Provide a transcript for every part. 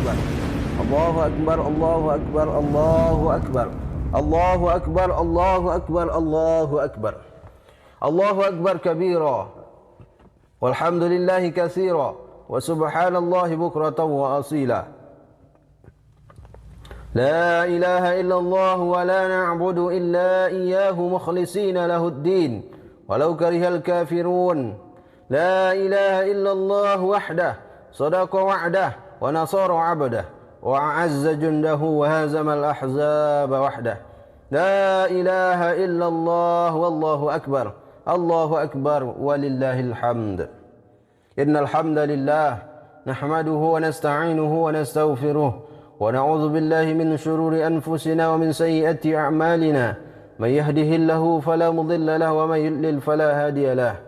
akbar. Allahu akbar, Allahu akbar, Allahu akbar. Allahu akbar, Allahu akbar, Allahu akbar. Allahu akbar kabira. Walhamdulillahi katsira. Wa subhanallahi bukratan wa asila. La ilaha illallah wa la na'budu illa iyyahu mukhlishina lahuddin walau karihal kafirun. La ilaha illallah wahdah sadaqa wa'dah wa nasara 'abdah wa a'azza jundahu wa hazama al-ahzaba wahdah. La ilaha illallah wallahu akbar. Allahu akbar walillahil hamd. Innal hamdalillah nahmaduhu wa nasta'inuhu wa nastaghfiruh wa na'udzu billahi min shururi anfusina wa min sayyiati a'malina. Man yahdihillahu fala mudilla lahu wa man yudlil fala hadiya lahu.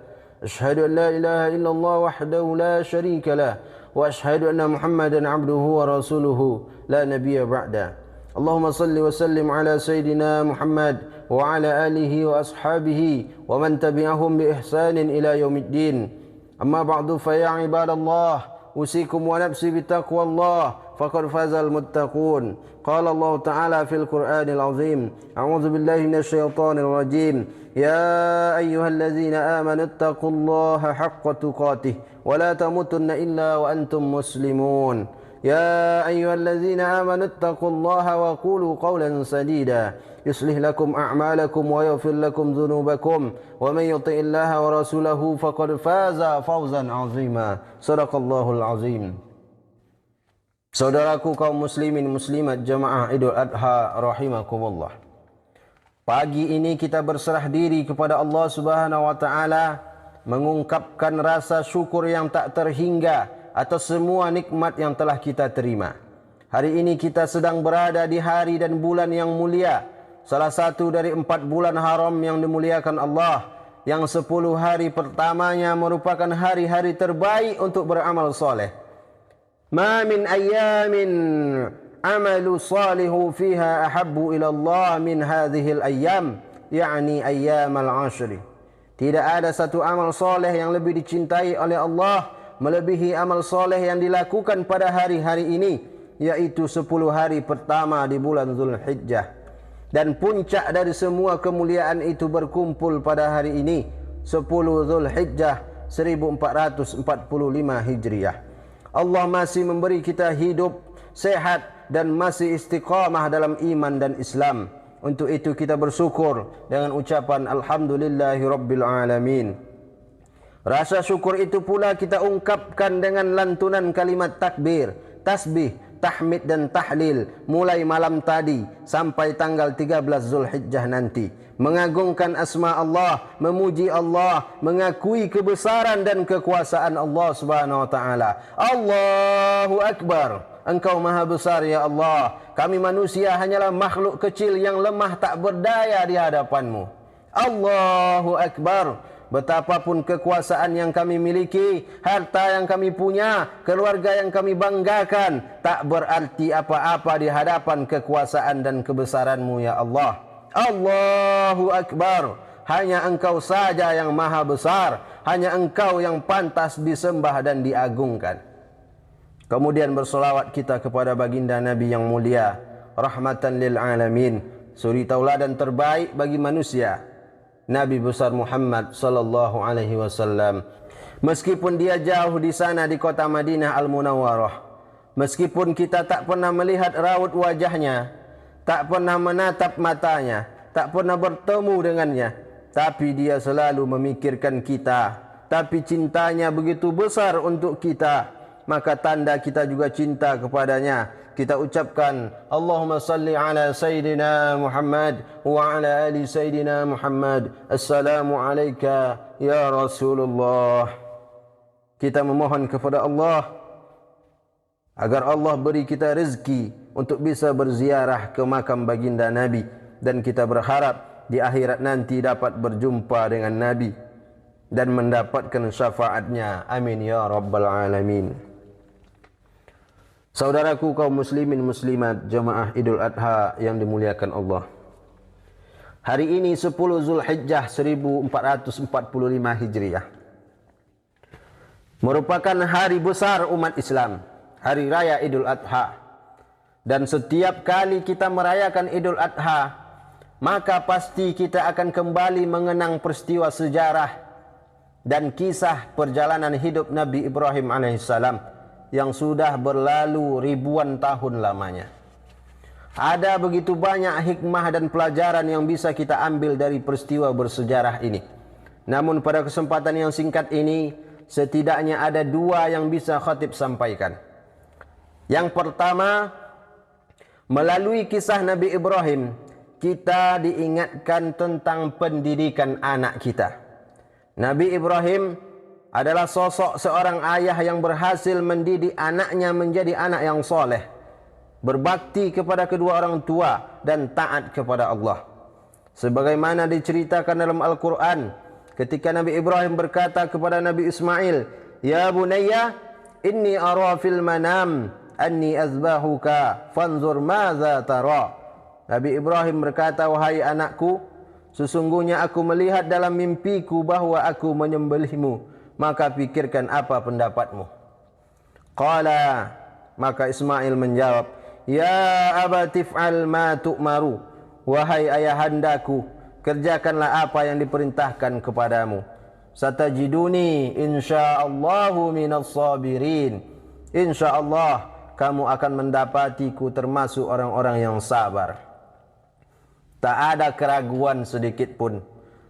Ashhadu an la ilaha illallah wahdahu la sharika lahu wa ashhadu anna Muhammadan 'abduhu wa rasuluhu la nabiyya ba'da. Allahumma salli wa sallim ala sayyidina Muhammad wa ala alihi wa ashabihi wa man tabi'ahum bi ihsanin ila yaumiddin. Amma ba'du fa ya ibadallah usikum wa nafsi bi taqwallah faqad fazal muttaqun. Qala Allah Ta'ala fil Qur'anil Azim. A'udzu billahi minasyaitonir rajim. Ya ayyuhalladzina amanu taqullaha haqqa tuqatih wa la tamutunna illa wa antum muslimun. يا أيها الذين آمنوا اتقوا الله وقولوا قولا سديدا يصلح لكم أعمالكم ويغفر لكم ذنوبكم ومن يطع الله ورسوله فقد فاز فوزا عظيما. صدق الله العظيم. Saudaraku kaum muslimin muslimat jamaah Idul Adha rahimakumullah. Pagi ini kita berserah diri kepada Allah Subhanahu wa taala, mengungkapkan rasa syukur yang tak terhingga atas semua nikmat yang telah kita terima. Hari ini kita sedang berada di hari dan bulan yang mulia, salah satu dari 4 bulan haram yang dimuliakan Allah, yang 10 hari pertamanya merupakan hari-hari terbaik untuk beramal soleh. Ma min ayyamin amalu salihu fiha ahabbu ila Allah min hadhil ayyam, yakni ayyamal ashri. Tidak ada satu amal soleh yang lebih dicintai oleh Allah melebihi amal soleh yang dilakukan pada hari-hari ini, yaitu 10 hari pertama di bulan Zulhijjah. Dan puncak dari semua kemuliaan itu berkumpul pada hari ini, 10 Zulhijjah 1445 Hijriah. Allah masih memberi kita hidup, sehat dan masih istiqamah dalam iman dan Islam. Untuk itu kita bersyukur dengan ucapan Alhamdulillahi Rabbil Alamin. Rasa syukur itu pula kita ungkapkan dengan lantunan kalimat takbir, tasbih, tahmid dan tahlil mulai malam tadi sampai tanggal 13 Zulhijjah nanti. Mengagungkan asma Allah, memuji Allah, mengakui kebesaran dan kekuasaan Allah Subhanahu wa taala. Allahu akbar. Engkau maha besar ya Allah. Kami manusia hanyalah makhluk kecil yang lemah tak berdaya di hadapanmu. Allahu akbar. Betapapun kekuasaan yang kami miliki, harta yang kami punya, keluarga yang kami banggakan, tak berarti apa-apa di hadapan kekuasaan dan kebesaran-Mu ya Allah. Allahu Akbar. Hanya Engkau saja yang maha besar, hanya Engkau yang pantas disembah dan diagungkan. Kemudian bersolawat kita kepada baginda Nabi yang mulia, rahmatan lil alamin, suri tauladan terbaik bagi manusia, Nabi besar Muhammad sallallahu alaihi wasallam. Meskipun dia jauh di sana di kota Madinah Al-Munawwarah, meskipun kita tak pernah melihat raut wajahnya, tak pernah menatap matanya, tak pernah bertemu dengannya, tapi dia selalu memikirkan kita. Tapi cintanya begitu besar untuk kita, maka tanda kita juga cinta kepadanya. Kita ucapkan Allahumma salli ala Sayyidina Muhammad wa ala ali Sayyidina Muhammad. Assalamu alayka ya Rasulullah. Kita memohon kepada Allah agar Allah beri kita rezeki untuk bisa berziarah ke makam baginda Nabi, dan kita berharap di akhirat nanti dapat berjumpa dengan Nabi dan mendapatkan syafaatnya. Amin ya rabbal alamin. Saudaraku kaum muslimin muslimat jamaah Idul Adha yang dimuliakan Allah. Hari ini 10 Zulhijjah 1445 Hijriah merupakan hari besar umat Islam, hari raya Idul Adha. Dan setiap kali kita merayakan Idul Adha, maka pasti kita akan kembali mengenang peristiwa sejarah dan kisah perjalanan hidup Nabi Ibrahim alaihissalam yang sudah berlalu ribuan tahun lamanya. Ada begitu banyak hikmah dan pelajaran yang bisa kita ambil dari peristiwa bersejarah ini. Namun pada kesempatan yang singkat ini, setidaknya ada dua yang bisa khatib sampaikan. Yang pertama, melalui kisah Nabi Ibrahim, kita diingatkan tentang pendidikan anak kita. Nabi Ibrahim adalah sosok seorang ayah yang berhasil mendidik anaknya menjadi anak yang soleh, berbakti kepada kedua orang tua dan taat kepada Allah. Sebagaimana diceritakan dalam Al-Quran, ketika Nabi Ibrahim berkata kepada Nabi Ismail, "Ya bunayya, inni ara fil manam anni azbahuka fanzur madza tara." Nabi Ibrahim berkata, "Wahai anakku, sesungguhnya aku melihat dalam mimpiku bahwa aku menyembelihmu, maka pikirkan apa pendapatmu." Qala, maka Ismail menjawab, "Ya abati f'al ma tu'maru." Wahai ayahandaku, kerjakanlah apa yang diperintahkan kepadamu. Satajiduni insyaallahu minas sabirin. Insyaallah kamu akan mendapatiku termasuk orang-orang yang sabar. Tak ada keraguan sedikit pun.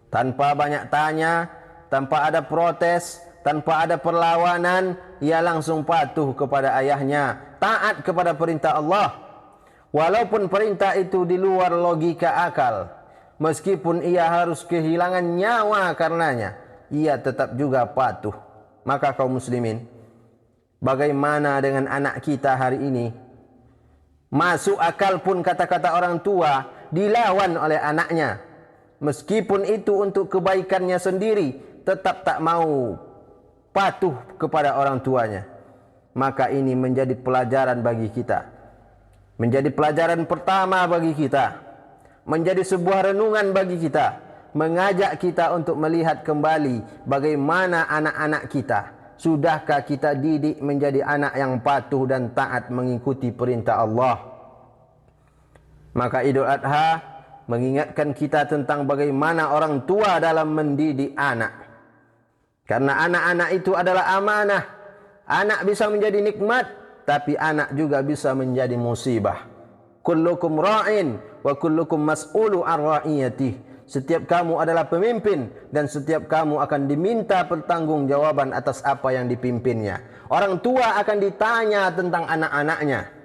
Tanpa banyak tanya, tanpa ada protes, tanpa ada perlawanan, ia langsung patuh kepada ayahnya, taat kepada perintah Allah. Walaupun perintah itu di luar logika akal, meskipun ia harus kehilangan nyawa karenanya, ia tetap juga patuh. Maka kaum muslimin, bagaimana dengan anak kita hari ini? Masuk akal pun kata-kata orang tua dilawan oleh anaknya. Meskipun itu untuk kebaikannya sendiri, tetap tak mau patuh kepada orang tuanya. Maka ini menjadi pelajaran bagi kita. Menjadi pelajaran pertama bagi kita. Menjadi sebuah renungan bagi kita. Mengajak kita untuk melihat kembali bagaimana anak-anak kita. Sudahkah kita didik menjadi anak yang patuh dan taat mengikuti perintah Allah? Maka Idul Adha mengingatkan kita tentang bagaimana orang tua dalam mendidik anak. Karena anak-anak itu adalah amanah. Anak bisa menjadi nikmat, tapi anak juga bisa menjadi musibah. Kullukum ra'in wa kullukum mas'ulu an ra'iyatih. Setiap kamu adalah pemimpin dan setiap kamu akan diminta pertanggungjawaban atas apa yang dipimpinnya. Orang tua akan ditanya tentang anak-anaknya.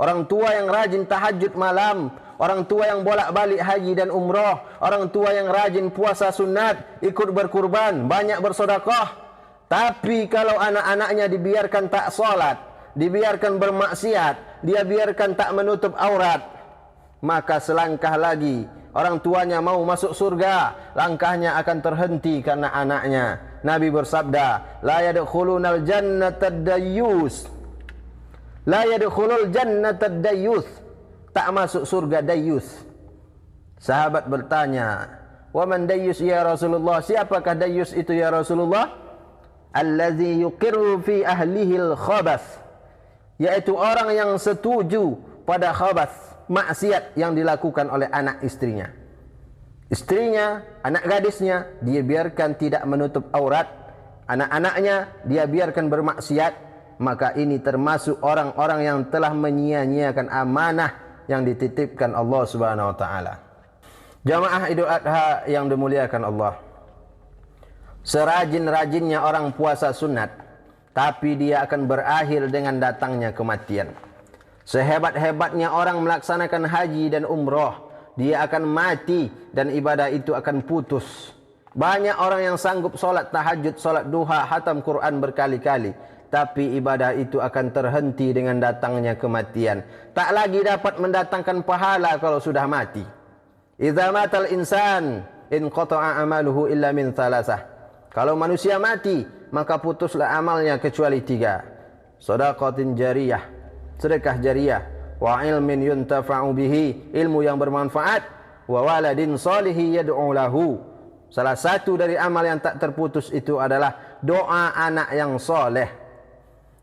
Orang tua yang rajin tahajud malam, orang tua yang bolak-balik haji dan umrah, orang tua yang rajin puasa sunat, ikut berkurban, banyak bersedekah. Tapi kalau anak-anaknya dibiarkan tak salat, dibiarkan bermaksiat, dia biarkan tak menutup aurat, maka selangkah lagi orang tuanya mau masuk surga, langkahnya akan terhenti karena anaknya. Nabi bersabda, "La yadkhulunal jannata ad-dayyus." La yadkhulul jannata ad-dayyus. Tak masuk surga dayyus. Sahabat bertanya, "Wa man dayyus ya Rasulullah?" Siapakah dayyus itu ya Rasulullah? Allazi yuqirru fi ahlihi al-khabath. Yaitu orang yang setuju pada khabath, maksiat yang dilakukan oleh anak istrinya. Istrinya, anak gadisnya, dia biarkan tidak menutup aurat. Anak-anaknya, dia biarkan bermaksiat. Maka ini termasuk orang-orang yang telah menyia-nyiakan amanah yang dititipkan Allah Subhanahu wa taala. Jamaah Idul Adha yang dimuliakan Allah. Serajin-rajinnya orang puasa sunat, tapi dia akan berakhir dengan datangnya kematian. Sehebat-hebatnya orang melaksanakan haji dan umrah, dia akan mati dan ibadah itu akan putus. Banyak orang yang sanggup solat tahajud, solat duha, hatam Quran berkali-kali, tapi ibadah itu akan terhenti dengan datangnya kematian. Tak lagi dapat mendatangkan pahala kalau sudah mati. Idza matal insan inqata'a amaluhu illa min thalathah. Kalau manusia mati, maka putuslah amalnya kecuali 3. Shadaqatin jariyah, sedekah jariyah, wa ilmin yuntafa'u bihi, ilmu yang bermanfaat, wa waladin shalihi yad'u lahu. Salah satu dari amal yang tak terputus itu adalah doa anak yang soleh.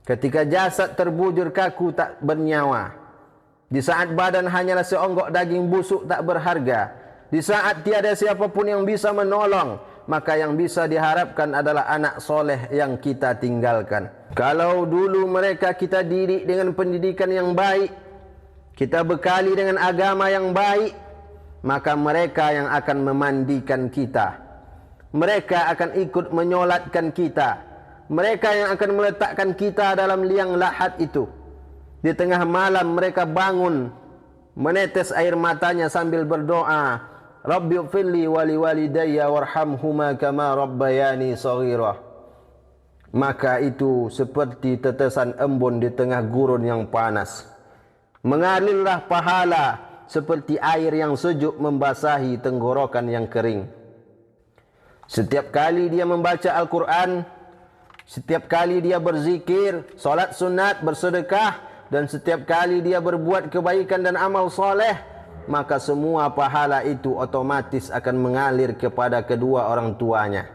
Ketika jasad terbujur kaku tak bernyawa. Di saat badan hanyalah seonggok daging busuk tak berharga. Di saat tiada siapapun yang bisa menolong, maka yang bisa diharapkan adalah anak soleh yang kita tinggalkan. Kalau dulu mereka kita didik dengan pendidikan yang baik, kita bekali dengan agama yang baik, maka mereka yang akan memandikan kita. Mereka akan ikut menyolatkan kita. Mereka yang akan meletakkan kita dalam liang lahat itu. Di tengah malam mereka bangun, menetes air matanya sambil berdoa, Rabbi ighfirli wa liwalidayya warhamhuma kama rabbayani shaghira. Maka itu seperti tetesan embun di tengah gurun yang panas. Mengalirlah pahala seperti air yang sejuk membasahi tenggorokan yang kering. Setiap kali dia membaca Al-Quran, setiap kali dia berzikir, solat sunat, bersedekah, dan setiap kali dia berbuat kebaikan dan amal soleh, maka semua pahala itu otomatis akan mengalir kepada kedua orang tuanya.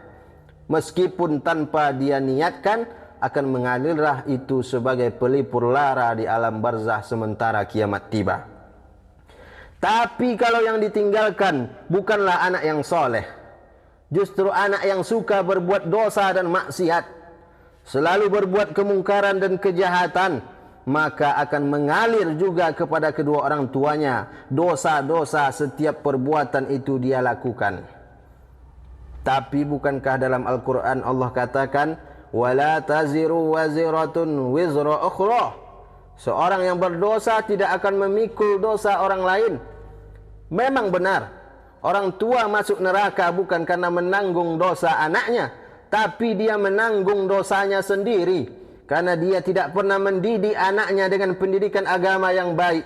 Meskipun tanpa dia niatkan, akan mengalirlah itu sebagai pelipur lara di alam barzah sementara kiamat tiba. Tapi kalau yang ditinggalkan bukanlah anak yang soleh, justru anak yang suka berbuat dosa dan maksiat, selalu berbuat kemungkaran dan kejahatan, maka akan mengalir juga kepada kedua orang tuanya dosa-dosa setiap perbuatan itu dia lakukan. Tapi bukankah dalam Al-Quran Allah katakan, wala taziru waziratun wizra ukhra, seorang yang berdosa tidak akan memikul dosa orang lain. Memang benar, orang tua masuk neraka bukan karena menanggung dosa anaknya, tapi dia menanggung dosanya sendiri, karena dia tidak pernah mendidik anaknya dengan pendidikan agama yang baik.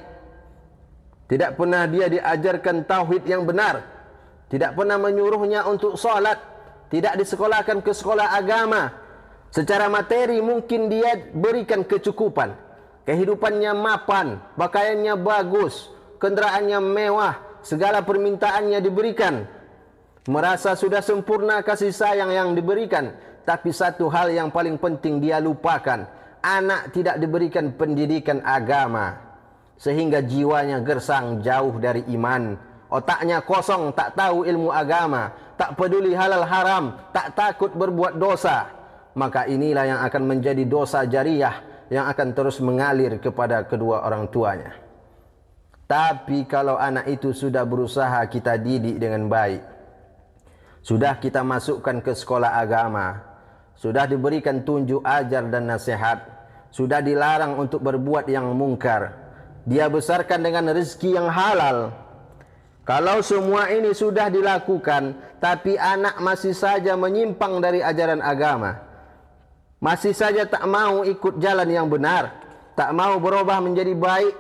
Tidak pernah dia diajarkan tauhid yang benar. Tidak pernah menyuruhnya untuk salat. Tidak disekolahkan ke sekolah agama. Secara materi mungkin dia berikan kecukupan. Kehidupannya mapan, pakaiannya bagus, kenderaannya mewah, segala permintaannya diberikan. Merasa sudah sempurna kasih sayang yang diberikan. Tapi satu hal yang paling penting dia lupakan. Anak tidak diberikan pendidikan agama, sehingga jiwanya gersang jauh dari iman. Otaknya kosong, tak tahu ilmu agama, tak peduli halal haram, tak takut berbuat dosa. Maka inilah yang akan menjadi dosa jariah yang akan terus mengalir kepada kedua orang tuanya. Tapi kalau anak itu sudah berusaha kita didik dengan baik, sudah kita masukkan ke sekolah agama, sudah diberikan tunjuk ajar dan nasihat, sudah dilarang untuk berbuat yang mungkar, dia besarkan dengan rezeki yang halal. Kalau semua ini sudah dilakukan, tapi anak masih saja menyimpang dari ajaran agama, masih saja tak mau ikut jalan yang benar, tak mau berubah menjadi baik,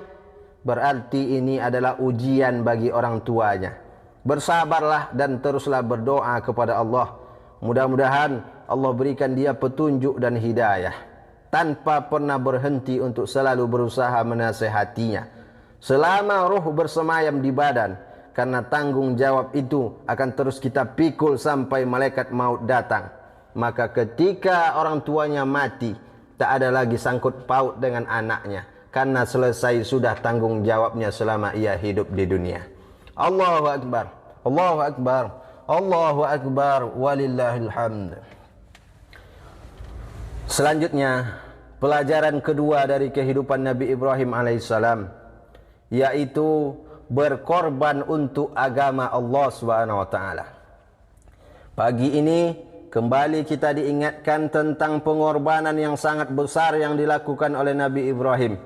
berarti ini adalah ujian bagi orang tuanya. Bersabarlah dan teruslah berdoa kepada Allah. Mudah-mudahan Allah berikan dia petunjuk dan hidayah, tanpa pernah berhenti untuk selalu berusaha menasehatinya selama roh bersemayam di badan, karena tanggung jawab itu akan terus kita pikul sampai malaikat maut datang. Maka ketika orang tuanya mati, tak ada lagi sangkut paut dengan anaknya, karena selesai sudah tanggung jawabnya selama ia hidup di dunia. Allahu Akbar, Allahu Akbar, Allahu Akbar, walillahil hamd. Selanjutnya, pelajaran kedua dari kehidupan Nabi Ibrahim alaihissalam, yaitu berkorban untuk agama Allah Subhanahu wa taala. Pagi ini kembali kita diingatkan tentang pengorbanan yang sangat besar yang dilakukan oleh Nabi Ibrahim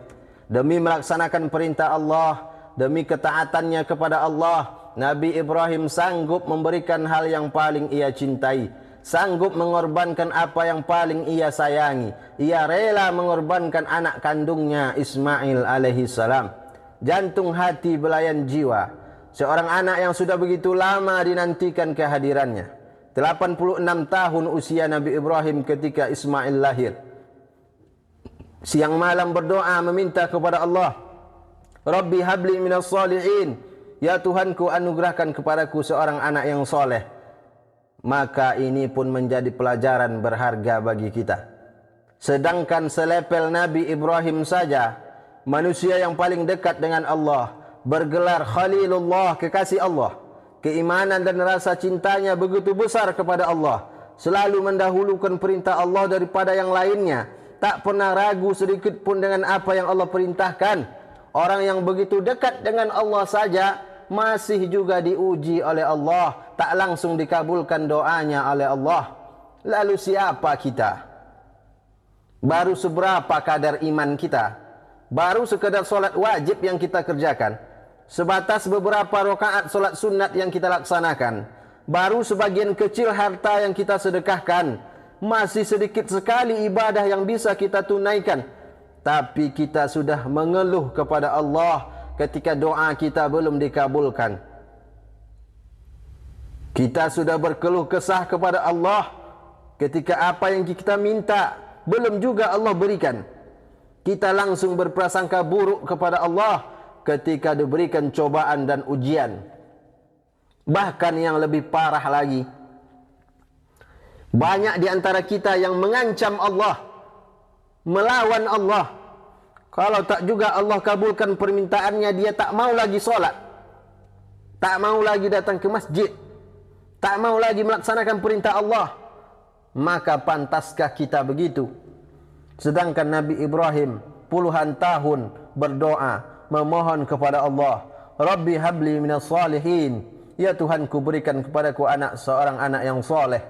demi melaksanakan perintah Allah, demi ketaatannya kepada Allah. Nabi Ibrahim sanggup memberikan hal yang paling ia cintai, sanggup mengorbankan apa yang paling ia sayangi. Ia rela mengorbankan anak kandungnya Ismail alaihi salam. Jantung hati belayan jiwa, seorang anak yang sudah begitu lama dinantikan kehadirannya. 86 tahun usia Nabi Ibrahim ketika Ismail lahir. Siang malam berdoa meminta kepada Allah, Rabbi habli minas salihin, ya Tuhanku anugerahkan kepadaku seorang anak yang soleh. Maka ini pun menjadi pelajaran berharga bagi kita. Sedangkan selepel Nabi Ibrahim saja, manusia yang paling dekat dengan Allah, bergelar Khalilullah, kekasih Allah. Keimanan dan rasa cintanya begitu besar kepada Allah, selalu mendahulukan perintah Allah daripada yang lainnya, tak pernah ragu sedikit pun dengan apa yang Allah perintahkan. Orang yang begitu dekat dengan Allah saja masih juga diuji oleh Allah, tak langsung dikabulkan doanya oleh Allah. Lalu siapa kita? Baru seberapa kadar iman kita? Baru sekadar solat wajib yang kita kerjakan, sebatas beberapa rakaat solat sunat yang kita laksanakan, baru sebagian kecil harta yang kita sedekahkan, masih sedikit sekali ibadah yang bisa kita tunaikan. Tapi kita sudah mengeluh kepada Allah ketika doa kita belum dikabulkan. Kita sudah berkeluh kesah kepada Allah ketika apa yang kita minta belum juga Allah berikan. Kita langsung berprasangka buruk kepada Allah ketika diberikan cobaan dan ujian. Bahkan yang lebih parah lagi, banyak di antara kita yang mengancam Allah, melawan Allah. Kalau tak juga Allah kabulkan permintaannya, dia tak mau lagi solat, tak mau lagi datang ke masjid, tak mau lagi melaksanakan perintah Allah. Maka pantaskah kita begitu? Sedangkan Nabi Ibrahim puluhan tahun berdoa, memohon kepada Allah, Rabbi habli minas salihin, ya Tuhanku berikan kepadaku seorang anak yang soleh.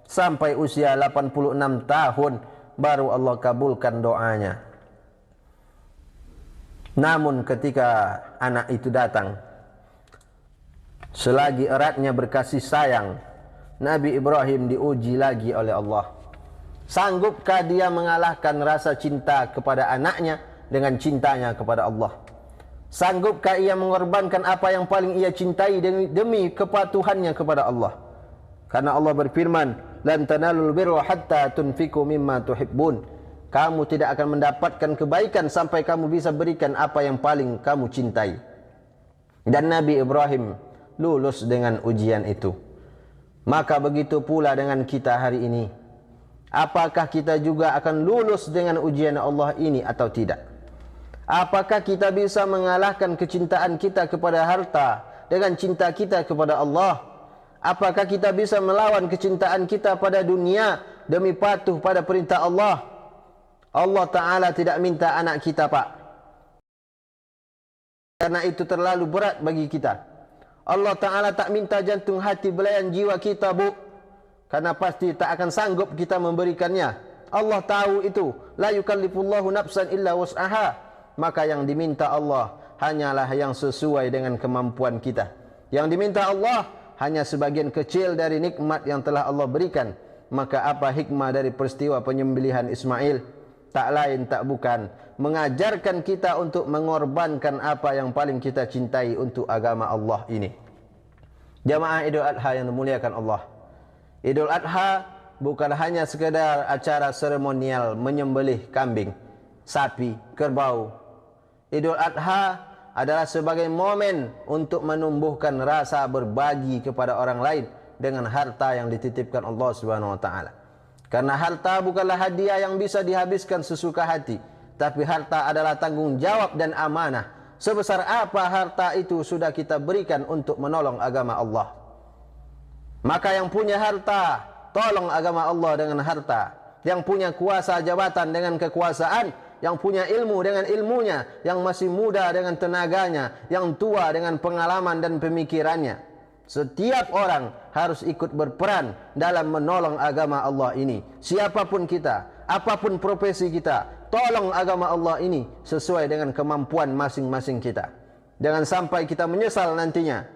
Sampai usia 86 tahun baru Allah kabulkan doanya. Namun ketika anak itu datang, selagi eratnya berkasih sayang, Nabi Ibrahim diuji lagi oleh Allah. Sanggupkah dia mengalahkan rasa cinta kepada anaknya dengan cintanya kepada Allah? Sanggupkah ia mengorbankan apa yang paling ia cintai demi kepatuhannya kepada Allah? Karena Allah berfirman, lan tanalul birra hatta tunfiqu mimma tuhibbun. Kamu tidak akan mendapatkan kebaikan sampai kamu bisa berikan apa yang paling kamu cintai. Dan Nabi Ibrahim lulus dengan ujian itu. Maka begitu pula dengan kita hari ini. Apakah kita juga akan lulus dengan ujian Allah ini atau tidak? Apakah kita bisa mengalahkan kecintaan kita kepada harta dengan cinta kita kepada Allah? Apakah kita bisa melawan kecintaan kita pada dunia demi patuh pada perintah Allah? Allah Ta'ala tidak minta anak kita, Pak, karena itu terlalu berat bagi kita. Allah Ta'ala tak minta jantung hati belayan jiwa kita, Bu, karena pasti tak akan sanggup kita memberikannya. Allah tahu itu. La yukallifullahu nafsan illa wus'aha. Maka yang diminta Allah hanyalah yang sesuai dengan kemampuan kita. Yang diminta Allah hanya sebagian kecil dari nikmat yang telah Allah berikan. Maka apa hikmah dari peristiwa penyembelihan Ismail? Tak lain tak bukan mengajarkan kita untuk mengorbankan apa yang paling kita cintai untuk agama Allah ini. Jamaah Idul Adha yang dimuliakan Allah, Idul Adha bukan hanya sekedar acara seremonial menyembelih kambing, sapi, kerbau. Idul Adha adalah sebagai momen untuk menumbuhkan rasa berbagi kepada orang lain dengan harta yang dititipkan Allah Subhanahu wa taala. Karena harta bukanlah hadiah yang bisa dihabiskan sesuka hati, tapi harta adalah tanggung jawab dan amanah. Sebesar apa harta itu sudah kita berikan untuk menolong agama Allah. Maka yang punya harta, tolong agama Allah dengan harta. Yang punya kuasa jabatan dengan kekuasaan, yang punya ilmu dengan ilmunya, yang masih muda dengan tenaganya, yang tua dengan pengalaman dan pemikirannya. Setiap orang harus ikut berperan dalam menolong agama Allah ini. Siapapun kita, apapun profesi kita, tolong agama Allah ini sesuai dengan kemampuan masing-masing kita. Jangan sampai kita menyesal nantinya.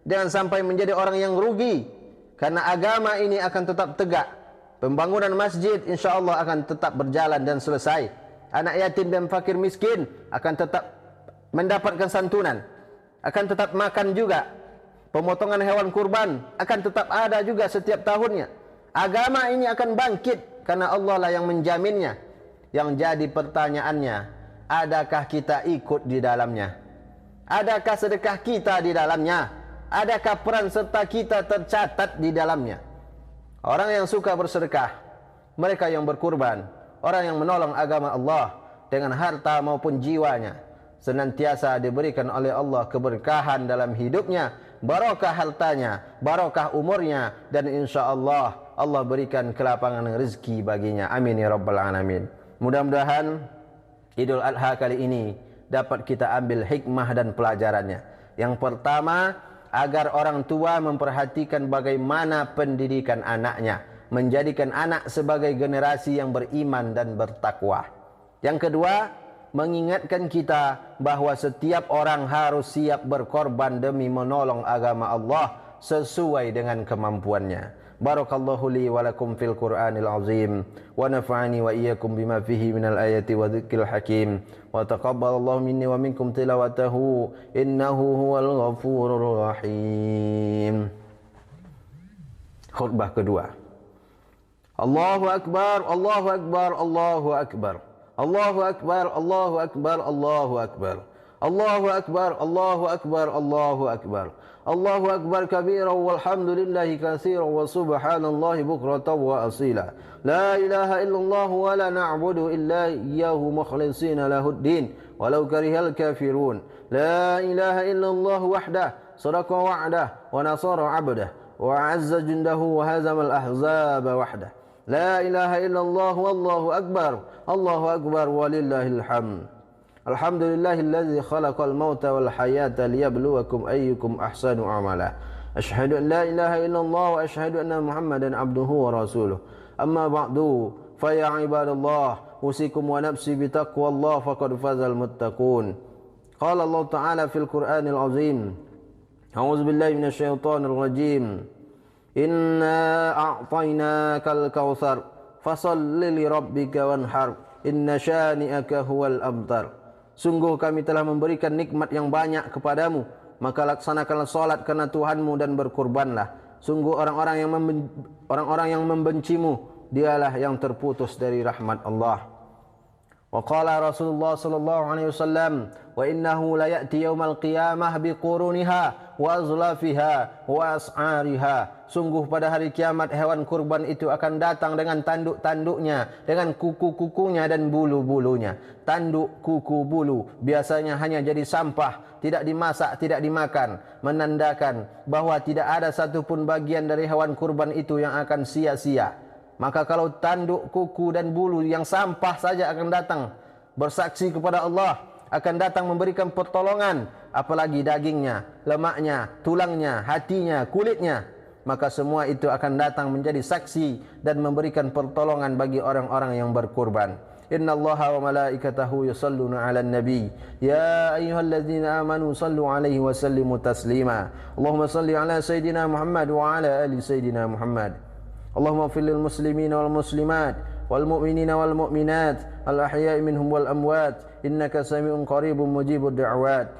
Jangan sampai menjadi orang yang rugi. Karena agama ini akan tetap tegak. Pembangunan masjid insya Allah akan tetap berjalan dan selesai. Anak yatim dan fakir miskin akan tetap mendapatkan santunan, akan tetap makan juga. Pemotongan hewan kurban akan tetap ada juga setiap tahunnya. Agama ini akan bangkit karena Allah lah yang menjaminnya. Yang jadi pertanyaannya, adakah kita ikut di dalamnya? Adakah sedekah kita di dalamnya? Adakah peran serta kita tercatat di dalamnya? Orang yang suka bersedekah, mereka yang berkurban, orang yang menolong agama Allah dengan harta maupun jiwanya, senantiasa diberikan oleh Allah keberkahan dalam hidupnya, barokah hartanya, barokah umurnya, dan insya Allah Allah berikan kelapangan rezeki baginya. Amin ya rabbal alamin. Mudah-mudahan Idul Adha kali ini dapat kita ambil hikmah dan pelajarannya. Yang pertama, agar orang tua memperhatikan bagaimana pendidikan anaknya, menjadikan anak sebagai generasi yang beriman dan bertakwa. Yang kedua, mengingatkan kita bahawa setiap orang harus siap berkorban demi menolong agama Allah sesuai dengan kemampuannya. Barakallahu li wa lakum fil Qur'anil azim wa nafa'ani wa iyyakum bima fihi minal ayati wa dzikril hakim wa taqabbalallahu minni wa minkum tilawatahu innahu huwal ghafurur rahim. Khutbah kedua. Allahu akbar, Allahu akbar, Allahu akbar. Allahu akbar, Allahu akbar, Allahu akbar. Allahu akbar, Allahu akbar, Allahu akbar. Allahu akbar kabiran walhamdulillahi katsiran wa subhanallahi bukratan wa asila. La ilaha illallah wa la na'budu illa iyyahu mukhlishina lahuddin walau karihal kafirun. La ilaha illallah wahdah sadaqa wa'dah wa nasara 'abdah wa 'azza jundahu wa hazamal ahzaba wahdah. La ilaha illallah wallahu akbar. Allahu akbar walillahil hamd. Alhamdulillahilladzi khalaqal mauta wal hayata liyabluwakum ayyukum ahsanu amala. Asyhadu an la ilaha illallah wa asyhadu anna Muhammadan abduhu wa rasuluh. Amma ba'du, fa ya ibadallah, usikum wa nafsi bi taqwallah faqad fazal muttaqun. Qala Allah Ta'ala fil Qur'anil azim. A'udzu billahi minasyaitonir rajim. Inna a'tainakal kautsar fashalli li rabbika wanhar inna syani'aka huwal abtar. Sungguh kami telah memberikan nikmat yang banyak kepadamu, maka laksanakanlah salat karena Tuhanmu dan berkurbanlah. Sungguh orang-orang yang membencimu, dialah yang terputus dari rahmat Allah. Wa qala Rasulullah sallallahu alaihi wasallam, wa innahu la ya'ti yaumal qiyamah biquruniha wa azlafiha wa as'ariha. Sungguh pada hari kiamat hewan kurban itu akan datang dengan tanduk-tanduknya, dengan kuku-kukunya dan bulu-bulunya. Tanduk, kuku, bulu biasanya hanya jadi sampah, tidak dimasak, tidak dimakan, menandakan bahawa tidak ada satupun bagian dari hewan kurban itu yang akan sia-sia. Maka kalau tanduk, kuku dan bulu yang sampah saja akan datang bersaksi kepada Allah, akan datang memberikan pertolongan, apalagi dagingnya, lemaknya, tulangnya, hatinya, kulitnya, maka semua itu akan datang menjadi saksi dan memberikan pertolongan bagi orang-orang yang berkurban. Innallaha wa malaikatahu yusalluna 'alan nabi ya ayyuhalladzina amanu sallu 'alaihi wa sallimu taslima. Allahumma salli 'ala sayidina Muhammad wa 'ala ali sayidina Muhammad. Allahumma ighfir lil muslimina wal muslimat wal mu'minina wal mu'minat al ahya'i minhum wal amwat innaka sami'un qaribun mujibud da'wat.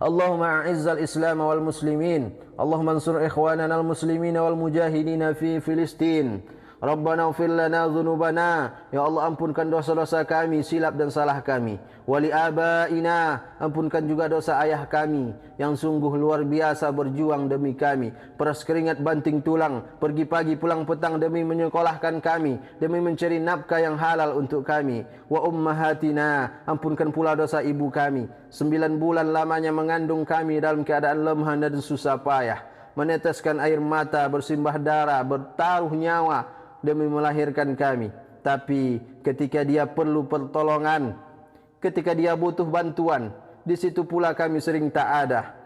Allahumma a'izzal islam wal muslimin. Allahumma ansur ikhwanana al muslimina wal mujahidina fi Filistin. Rabbana ighfir lana dhunubana. Ya Allah, ampunkan dosa-dosa kami, silap dan salah kami. Wali abaina, ampunkan juga dosa ayah kami yang sungguh luar biasa berjuang demi kami, peras keringat banting tulang, pergi pagi pulang petang demi menyekolahkan kami, demi mencari nafkah yang halal untuk kami. Wa ummahatina, ampunkan pula dosa ibu kami, 9 bulan lamanya mengandung kami dalam keadaan lemah dan susah payah, meneteskan air mata, bersimbah darah, bertaruh nyawa demi melahirkan kami. Tapi ketika dia perlu pertolongan, ketika dia butuh bantuan, di situ pula kami sering tak ada.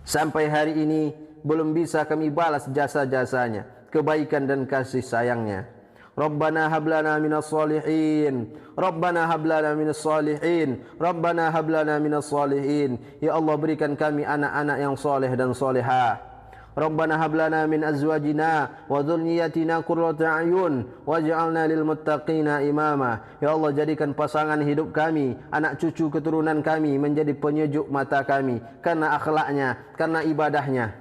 Sampai hari ini belum bisa kami balas jasa-jasanya, kebaikan dan kasih sayangnya. Rabbana hablana minas salihin. Rabbana hablana minas salihin. Rabbana hablana minas salihin. Ya Allah, berikan kami anak-anak yang soleh dan solehah. Rabbana hablana min azwajina wa dhurriyyatina qurrata a'yun waj'alna lil muttaqina imama. Ya Allah, jadikan pasangan hidup kami, anak cucu keturunan kami menjadi penyejuk mata kami karena akhlaknya, karena ibadahnya.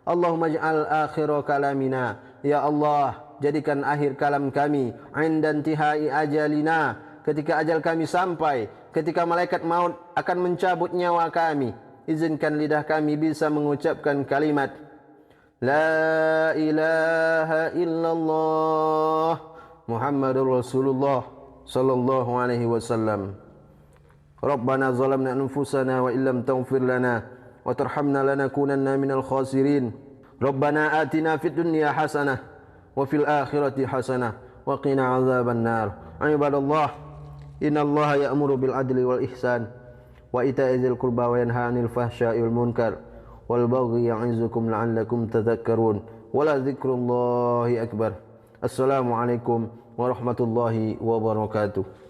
Allahumma ij'al akhira kalamina. Ya Allah, jadikan akhir kalam kami 'inda intihai ajalina, ketika ajal kami sampai, ketika malaikat maut akan mencabut nyawa kami, izinkan lidah kami bisa mengucapkan kalimat La ilaha illallah Muhammadur Rasulullah sallallahu alaihi wasallam. Rabbana zalamna anfusana wa illam taghfir lana wa tarhamna lanakunanna minal khasirin. Rabbana atina fid dunya hasanah wa fil akhirati hasanah wa qina adzaban nar. Ibadallah, innallaha ya'muru bil adli wal ihsan wa ita'i dzil qurba wa yanha 'anil fahsya'i wal munkar wal baghi ya'izukum la'allakum tadhakkarun. Wala dzikrullahi akbar. Assalamualaikum warahmatullahi wabarakatuh.